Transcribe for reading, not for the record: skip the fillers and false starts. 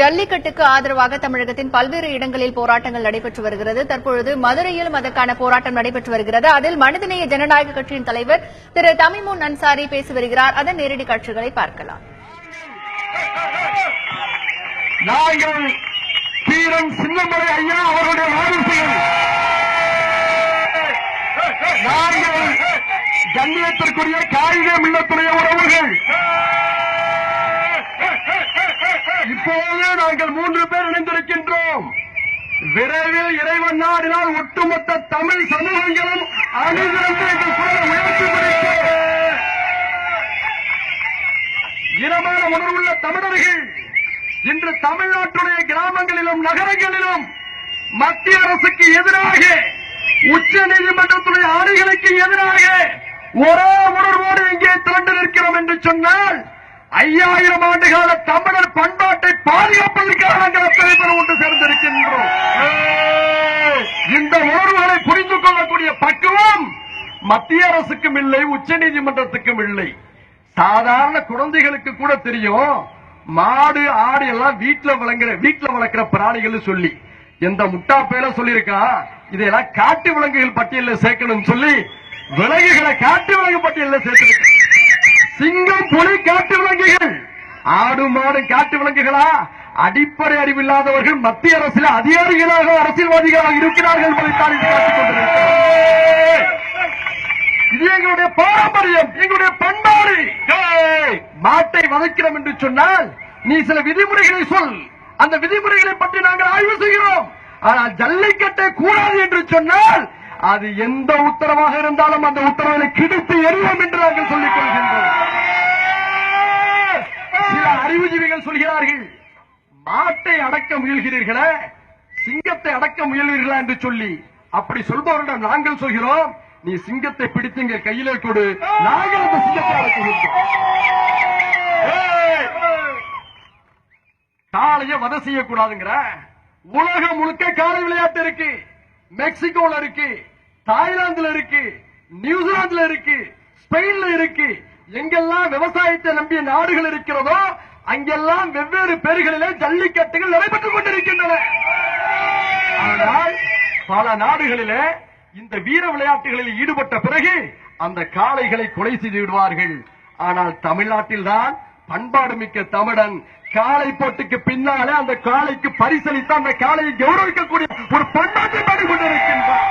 ஜல்லிக்கட்டுக்கு ஆதரவாக தமிழகத்தின் பல்வேறு இடங்களில் போராட்டங்கள் நடைபெற்று வருகிறது. தற்பொழுது மதுரையிலும் அதற்கான போராட்டம் நடைபெற்று வருகிறது. அதில் மனிதநேய ஜனநாயக கட்சியின் தலைவர் திரு தமிமுன் அன்சாரி பேசி வருகிறார். அதன் நேரடி காட்சிகளை பார்க்கலாம். நாங்கள் வீரன் சின்னமலை ஐயா அவருடைய வாரிசுகள், நாங்கள் கண்ணியத்திற்குரிய காகித மில்லத்துடைய உறவுகள். இப்போது நாங்கள் 3 பேர் இணைந்திருக்கின்றோம். விரைவில் இறைவன் நாடினால் ஒட்டுமொத்த தமிழ் சமூகங்களும் அணிதிரண்டு எங்கள் குரலை உயர்த்தி பிடிக்க இனமான உணர்வுள்ள தமிழர்கள் இன்று தமிழ்நாட்டுடைய கிராமங்களிலும் நகரங்களிலும் மத்திய அரசுக்கு எதிராக, உச்ச நீதிமன்றத்துடைய ஆணைகளுக்கு எதிராக ஒரே உணர்வோடு இங்கே திரண்டு நிற்கிறோம் என்று சொன்னால் 5000 ஆண்டுகால தமிழர் பண்பாட்டை பாதுகாப்பதற்காக நாங்கள் அத்தனை பேர் ஒன்று சேர்ந்திருக்கின்றோம். இந்த உணர்வுகளை புரிந்து கொள்ளக்கூடிய பக்குவம் மத்திய அரசுக்கும் இல்லை, உச்ச நீதிமன்றத்துக்கும் இல்லை. சாதாரண குழந்தைகளுக்கு கூட தெரியும், மாடு ஆடு எல்லாம் வீட்டுல வளர்க்கிற பிராணிகள் சொல்லி எந்த முட்டா பேர சொல்லியிருக்கா, இதெல்லாம் காட்டு விலங்குகள் பட்டியலில் சேர்க்கணும் சொல்லி விலங்குகளை காட்டு விலங்கு பட்டியலில் சேர்த்திருக்க. சிங்கம், புலி காட்டு விலங்குகள், ஆடு மாடு காட்டு விலங்குகளா? அடிப்படை அறிவில்லாதவர்கள் மத்திய அரசில் அதிகாரிகளாக அரசியல்வாதிகளாக இருக்கிறார்கள் என்பதை காட்டிக் கொண்டிருக்கிறார். இது எங்களுடைய பாரம்பரியம், எங்களுடைய பண்பாடு. மாட்டை வதைக்கிறோம் என்று சொன்னால் நீ சில விதிமுறைகளை சொல், அந்த விதிமுறைகளை பற்றி நாங்கள் ஆய்வு செய்கிறோம். ஆனால் ஜல்லிக்கட்டை கூடாது என்று சொன்னால் அது எந்த உத்தரவாக இருந்தாலும் அந்த உத்தரவை கிழித்து எறிவோம் என்று நாங்கள் சொல்லிக் கொள்கின்றோம். சில அறிவுஜீவிகள் சொல்கிறார்கள், மாட்டை அடக்க முயல்கிறீர்களே, சிங்கத்தை அடக்க முயல்கிறீர்களா என்று சொல்லி. அப்படி சொல்பவரிடம் நாங்கள் சொல்கிறோம், நீ சிங்கத்தை பிடித்து இங்க கையில கொடு, நாங்கள் அந்த சிங்கத்தை அடக்குகின்றோம். காளைய வதை செய்யக்கூடாதுங்கிற உலகம் முழுக்க காளை விளையாட்டு இருக்கு. மெக்சிகோல இருக்கு, தாய்லாந்துல இருக்கு, நியூசிலாந்துல இருக்கு, ஸ்பெயின்ல இருக்கு. எங்கெல்லாம் விவசாயத்தை நம்பிய நாடுகள் இருக்கிறதோ அங்கெல்லாம் வெவ்வேறு பேர்களிலே ஜல்லிக்கட்டுகள் நடைபெற்றுக் கொண்டிருக்கின்றன. ஆனால் பல நாடுகளிலே இந்த வீர விளையாட்டுகளில் ஈடுபட்ட பிறகு அந்த காளைகளை கொலை செய்து விடுவார்கள். ஆனால் தமிழ்நாட்டில் தான் பண்பாடு மிக்க தமிழன் காளை போட்டுக்கு பின்னாலே அந்த காளைக்கு பரிசளித்து அந்த காளையை கௌரவிக்கக்கூடிய ஒரு பண்பாட்டை கொண்டிருக்கின்றார்.